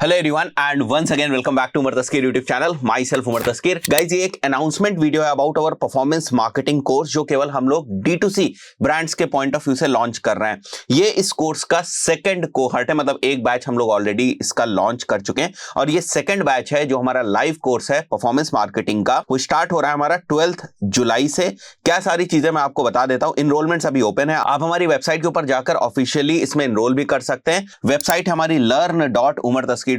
Hello everyone and once again welcome back to Umar Taskeer YouTube channel. Myself Umar Taskeer. Guys ये एक announcement video है about our performance marketing course जो केवल हम लोग D2C ब्रांड्स के पॉइंट ऑफ व्यू से लॉन्च कर रहे हैं। ये इस कोर्स का सेकंड कोहर्ट है, मतलब एक बैच हम लोग ऑलरेडी इसका लॉन्च कर चुके हैं और ये सेकंड बैच है जो हमारा लाइव कोर्स है परफॉर्मेंस मार्केटिंग का। वो स्टार्ट हो रहा है हमारा 12 जुलाई से। क्या सारी चीजें मैं आपको बता देता हूं। इनरोलमेंट्स अभी ओपन है, आप हमारी वेबसाइट के ऊपर जाकर ऑफिशियली इसमें इनरोल भी कर सकते हैं। वेबसाइट हमारी learn.umartaskeer.com।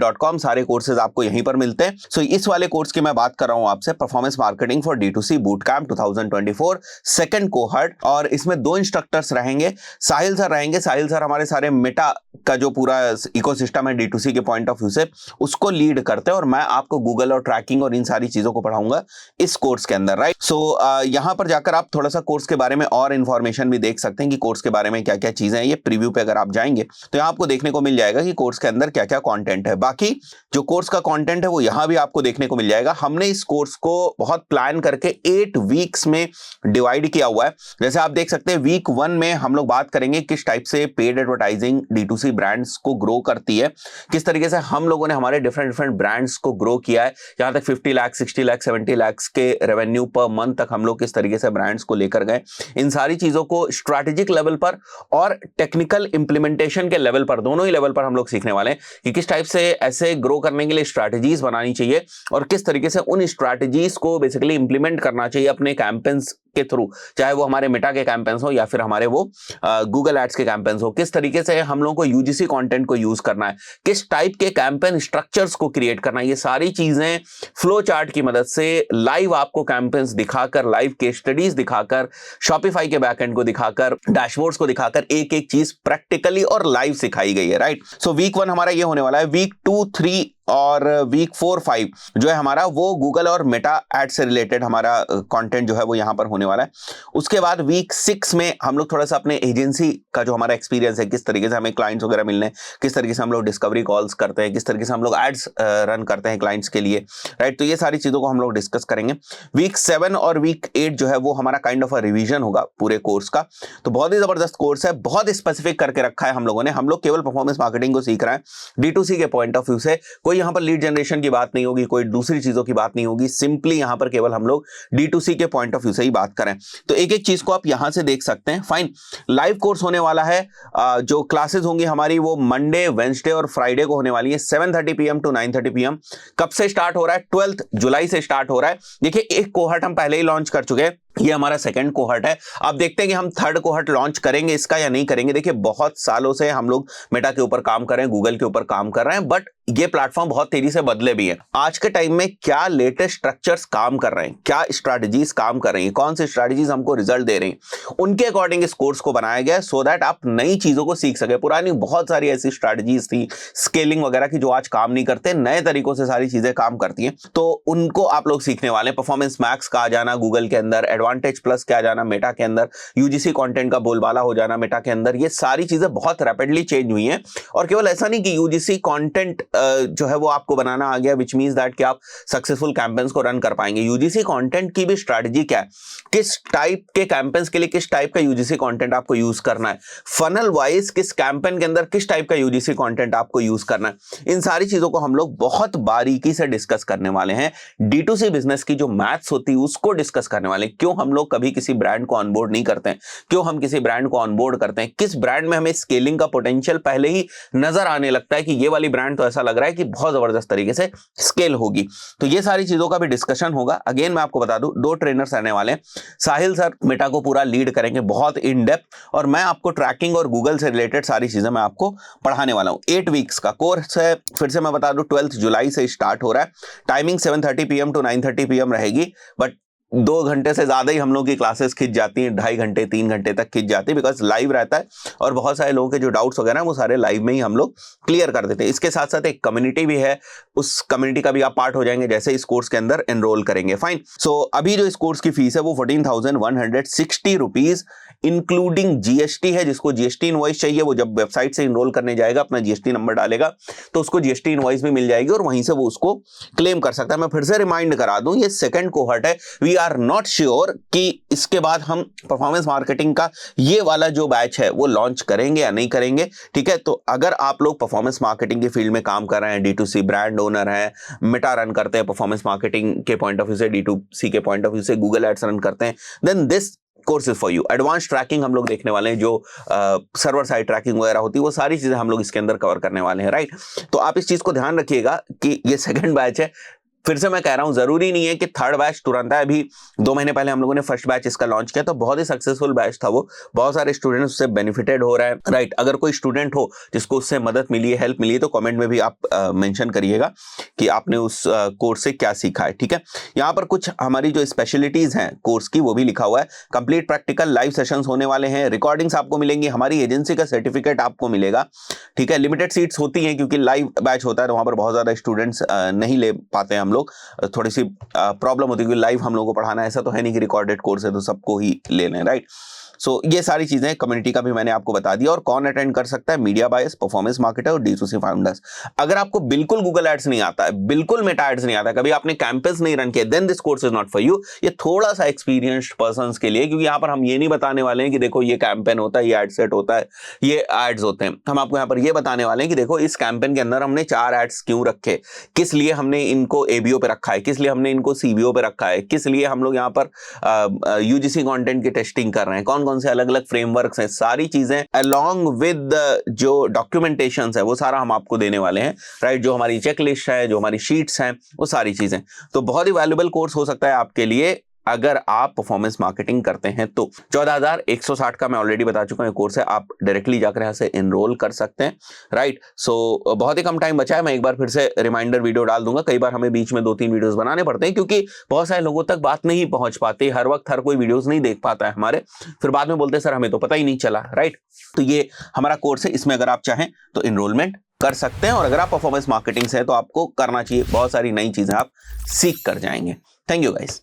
सारे कोर्सेज आपको यहीं पर मिलते हैं। सो इस वाले कोर्स की मैं बात कर रहा हूं आपसे, performance marketing for D2C boot camp 2024 second cohort. और इसमें दो इंस्ट्रक्टर्स रहेंगे। साहिल सर रहेंगे। साहिल सर हमारे सारे मेटा का जो पूरा इकोसिस्टम है D2C के पॉइंट ऑफ व्यू से उसको लीड करते हैं और मैं आपको गूगल और ट्रैकिंग और इन सारी चीजों को पढ़ाऊंगा इस कोर्स के अंदर, राइट। सो यहां पर जाकर आप थोड़ा सा कोर्स के बारे में और इंफॉर्मेशन भी देख सकते हैं कि कोर्स के बारे में क्या क्या चीजें हैं। ये प्रीव्यू पे अगर आप जाएंगे तो यहां आपको देखने को मिल जाएगा कि कोर्स के अंदर क्या क्या कंटेंट है। बाकी जो कोर्स का कंटेंट है वो यहां भी आपको देखने को मिल जाएगा। हमने इस कोर्स को बहुत प्लान करके 8 वीक्स में डिवाइड किया हुआ है। जैसे आप देख सकते हैं वीक 1 में हम लोग बात करेंगे किस टाइप से पेड एडवर्टाइजिंग D2C ब्रांड्स को ग्रो करती है, किस तरीके से हम लोगों ने हमारे डिफरेंट ब्रांड्स को ग्रो किया है। यहां तक 50 लाख 60 लाख 70 लाख के रेवेन्यू पर मंथ तक हम लोग किस तरीके से ब्रांड्स को लेकर गए। इन सारी चीजों को स्ट्रैटेजिक लेवल पर और टेक्निकल इंप्लीमेंटेशन के लेवल पर, दोनों ही लेवल पर हम लोग सीखने वाले हैं कि किस टाइप से ऐसे ग्रो करने के लिए स्ट्रैटेजीज बनानी चाहिए और किस तरीके से उन स्ट्रैटेजीज को बेसिकली इंप्लीमेंट करना चाहिए अपने कैंपेन्स के थ्रू, चाहे वो हमारे मेटा के कैंपेन्स हो या फिर हमारे वो गूगल एड्स के कैंपेन्स हो। किस तरीके से हम लोगों को यूजीसी कंटेंट को यूज करना है, किस टाइप के कैंपेन स्ट्रक्चर्स को क्रिएट करना है, ये सारी चीजें फ्लो चार्ट की मदद से लाइव आपको कैंपेन्स दिखाकर, लाइव केस स्टडीज दिखाकर, शॉपिफाई के बैकएंड को दिखाकर, डैशबोर्ड्स को दिखाकर एक एक चीज प्रैक्टिकली और लाइव सिखाई गई है, राइट। सो वीक 1 हमारा ये होने वाला है। वीक 2, 3 और वीक 4, 5 जो है हमारा वो गूगल और मेटा एड से रिलेटेड हमारा कंटेंट जो है वो यहां पर होने वाला है। उसके बाद वीक 6 में हम लोग थोड़ा सा अपने एजेंसी का जो हमारा एक्सपीरियंस है, किस तरीके से हमें क्लाइंट्स वगैरह मिलने, किस तरीके से हम लोग डिस्कवरी कॉल्स करते हैं, किस तरीके से हम लोग एड्स रन करते हैं क्लाइंट्स के लिए, राइट। तो ये सारी चीजों को हम लोग डिस्कस करेंगे। वीक 7 और वीक 8 जो है वो हमारा काइंड ऑफ अ रिवीजन होगा पूरे कोर्स का। तो बहुत ही जबरदस्त कोर्स है, बहुत स्पेसिफिक करके रखा है हम लोगों ने। हम लोग केवल परफॉर्मेंस मार्केटिंग को सीख रहे हैं D2C के पॉइंट ऑफ व्यू से। कोई यहां पर लीड जनरेशन की बात नहीं होगी, कोई दूसरी चीजों की बात नहीं होगी। सिंपली यहां पर केवल हम लोग D2C के पॉइंट ऑफ व्यू से ही बात करें। तो एक एक चीज को आप यहां से देख सकते हैं। फाइन, लाइव कोर्स होने वाला है। जो क्लासेस होंगी हमारी वो मंडे, वेंसडे और फ्राइडे को होने वाली है 7:30 PM to 9:30 PM। कब से स्टार्ट हो रहा है? 12 जुलाई से स्टार्ट हो रहा है। देखिए एक कोहर्ट हम पहले ही लॉन्च कर चुके हैं, ये हमारा सेकंड कोहर्ट है। अब देखते हैं कि हम थर्ड कोहर्ट लॉन्च करेंगे इसका या नहीं करेंगे। देखिए बहुत सालों से हम लोग मेटा के ऊपर काम कर रहे हैं, गूगल के ऊपर काम कर रहे हैं, बट ये प्लेटफॉर्म बहुत तेजी से बदले भी है। आज के टाइम में क्या लेटेस्ट स्ट्रक्चर्स काम कर रहे हैं, क्या स्ट्रैटेजीज काम कर रही हैं, कौन सी स्ट्रैटेजीज हमको रिजल्ट दे रही हैं, उनके अकॉर्डिंग इस कोर्स को बनाया गया है सो दैट आप नई चीजों को सीख सके। पुरानी बहुत सारी ऐसी स्ट्रैटेजीज थी स्केलिंग वगैरह की जो आज काम नहीं करते, नए तरीकों से सारी चीजें काम करती हैं, तो उनको आप लोग सीखने वाले हैं। परफॉर्मेंस मैक्स का आ जाना गूगल के अंदर, एडवांटेज प्लस के आ जाना मेटा के अंदर, यूजीसी कंटेंट का बोलबाला हो जाना मेटा के अंदर, ये सारी चीजें बहुत रैपिडली चेंज हुई हैं। और केवल ऐसा नहीं कि यूजीसी कंटेंट जो है वो आपको बनाना आ गया, विच मींस दैट कि आप सक्सेसफुल कैंपेन्स को रन कर पाएंगे। यूजीसी कंटेंट की भी स्ट्रैटेजी क्या है, किस टाइप के कैंपेन्स के लिए किस टाइप का यूजीसी कंटेंट आपको यूज करना है, फनल वाइज किस कैंपेन के अंदर किस टाइप का यूजीसी कंटेंट आपको यूज करना है। इन सारी चीजों को हम लोग बहुत बारीकी से डिस्कस करने वाले हैं। D2C बिजनेस की जो मैथ्स होती है उसको डिस्कस करने वाले हैं। क्यों हम लोग कभी किसी ब्रांड को ऑनबोर्ड नहीं करते हैं, क्यों हम किसी ब्रांड को ऑनबोर्ड करते हैं, किस ब्रांड में हमें स्केलिंग का पोटेंशियल पहले ही नजर आने लगता है कि ये वाली ब्रांड तो ऐसा लग रहा है कि बहुत जबरदस्त तरीके से स्केल होगी। तो ये सारी चीजों का भी डिस्कशन होगा। अगेन मैं आपको बता दूं, 2 ट्रेनर्स रहने वाले हैं। साहिल सर मेटा को पूरा लीड करेंगे बहुत इन डेप्थ, और मैं आपको ट्रैकिंग और गूगल से रिलेटेड सारी चीजें मैं आपको पढ़ाने वाला हूं। 8 वीक्स का कोर्स है। फिर से मैं बता दूं 12 जुलाई से स्टार्ट हो रहा है। टाइमिंग 7:30 PM to 9:30 PM रहेगी, बट 2 घंटे से ज्यादा ही हम लोग की क्लासेस खिंच जाती हैं, 2.5 घंटे 3 घंटे तक खिंच जाती है, बिकॉज लाइव रहता है और बहुत सारे लोगों के जो डाउट्स वगैरह वो सारे लाइव में ही हम लोग क्लियर कर देते हैं। इसके साथ साथ एक कम्युनिटी भी है, उस कम्युनिटी का भी आप पार्ट हो जाएंगे जैसे इस कोर्स के अंदर एनरोल करेंगे। फाइन। सो अभी जो इस कोर्स की फीस है वो 14,160 रुपीज इंक्लूडिंग GST है। जिसको GST इनवॉइस चाहिए वो जब वेबसाइट से इनरोल करने जाएगा, अपना GST नंबर डालेगा तो उसको GST इनवॉइस भी मिल जाएगी और वहीं से वो उसको क्लेम कर सकता है। मैं फिर से रिमाइंड करा दूं, ये सेकंड कोहर्ट है। वी आर नॉट श्योर कि इसके बाद हम परफॉर्मेंस मार्केटिंग का ये वाला जो बैच है वो लॉन्च करेंगे या नहीं करेंगे। ठीक है, तो अगर आप लोग परफॉर्मेंस मार्केटिंग के फील्ड में काम कर रहे हैं, D2C ब्रांड ओनर हैं, मेटा रन करते हैं परफॉर्मेंस मार्केटिंग के पॉइंट ऑफ व्यू से, D2C के पॉइंट ऑफ व्यू से गूगल एड्स रन करते हैं, then this course is for you. Advance tracking हम लोग देखने वाले हैं, जो सर्वर साइड ट्रैकिंग वगैरह होती है, वो सारी चीजें हम लोग इसके अंदर कवर करने वाले हैं, राइट। तो आप इस चीज को ध्यान रखिएगा कि ये सेकंड बैच है। फिर से मैं कह रहा हूं, जरूरी नहीं है कि थर्ड बैच तुरंत है। अभी 2 महीने पहले हम लोगों ने फर्स्ट बैच इसका लॉन्च किया, तो बहुत ही सक्सेसफुल बैच था वो, बहुत सारे स्टूडेंट्स उससे बेनिफिटेड हो रहे हैं, राइट। अगर कोई स्टूडेंट हो जिसको उससे मदद मिली है, हेल्प मिली है, तो कमेंट में भी आप मेंशन करिएगा कि आपने उस कोर्स से क्या सीखा है। ठीक है, यहाँ पर कुछ हमारी जो स्पेशलिटीज हैं कोर्स की वो भी लिखा हुआ है। कंप्लीट प्रैक्टिकल लाइव सेशंस होने वाले हैं, रिकॉर्डिंग्स आपको मिलेंगी, हमारी एजेंसी का सर्टिफिकेट आपको मिलेगा। ठीक है, लिमिटेड सीट्स होती हैं क्योंकि लाइव बैच होता है, तो वहां पर बहुत ज्यादा स्टूडेंट्स नहीं ले पाते हैं हम लोग, थोड़ी सी प्रॉब्लम होती है क्योंकि लाइव हम लोगों को पढ़ाना, ऐसा तो है नहीं कि रिकॉर्डेड कोर्स है तो सबको ही ले लें, राइट। सो ये सारी चीजें, कम्युनिटी का भी मैंने आपको बता दिया। और कौन अटेंड कर सकता है? मीडिया बायर्स, परफॉर्मेंस मार्केटर और D2C फाउंडर्स। अगर आपको बिल्कुल गूगल एड्स नहीं आता है, बिल्कुल मेटा एड्स नहीं आता है, कभी आपने कैंपेन्स नहीं रन किया, then this course is not for you. ये थोड़ा सा एक्सपीरियंस्ड पर्संस के लिए, क्योंकि यहाँ पर हम ये नहीं बताने वाले हैं कि देखो ये कैंपेन होता है, ये एड सेट होता है, ये एड्स होते हैं। हम आपको यहाँ पर ये बताने वाले हैं कि देखो इस कैंपेन के अंदर हमने 4 एड्स क्यों रखे, किस लिए हमने इनको ABO पे रखा है, किस लिए हमने इनको CBO पे रखा है, किस लिए हम लोग यहाँ पर UGC कंटेंट की टेस्टिंग कर रहे हैं, कौन कौन से अलग अलग फ्रेमवर्क्स हैं, सारी चीजें अलोंग विद जो डॉक्यूमेंटेशन है वो सारा हम आपको देने वाले हैं, राइट। जो हमारी चेकलिस्ट है, जो हमारी शीट्स हैं, वो सारी चीजें। तो बहुत ही वैल्यूएबल कोर्स हो सकता है आपके लिए अगर आप परफॉर्मेंस मार्केटिंग करते हैं तो। 14,160 का मैं ऑलरेडी बता चुका हूं कोर्स है, आप डायरेक्टली जाकर यहां से एनरोल कर सकते हैं, राइट। सो बहुत ही कम टाइम बचा है, मैं एक बार फिर से रिमाइंडर वीडियो डाल दूंगा। कई बार हमें बीच में 2-3 वीडियोस बनाने पड़ते हैं क्योंकि बहुत सारे लोगों तक बात नहीं पहुंच पाती, हर वक्त हर कोई वीडियोस नहीं देख पाता है हमारे, फिर बाद में बोलते हैं सर हमें तो पता ही नहीं चला, राइट। तो ये हमारा कोर्स है, इसमें अगर आप चाहें तो एनरोलमेंट कर सकते हैं। और अगर आप परफॉर्मेंस मार्केटिंग से हैं तो आपको करना चाहिए, बहुत सारी नई चीजें आप सीख कर जाएंगे। Thank you guys.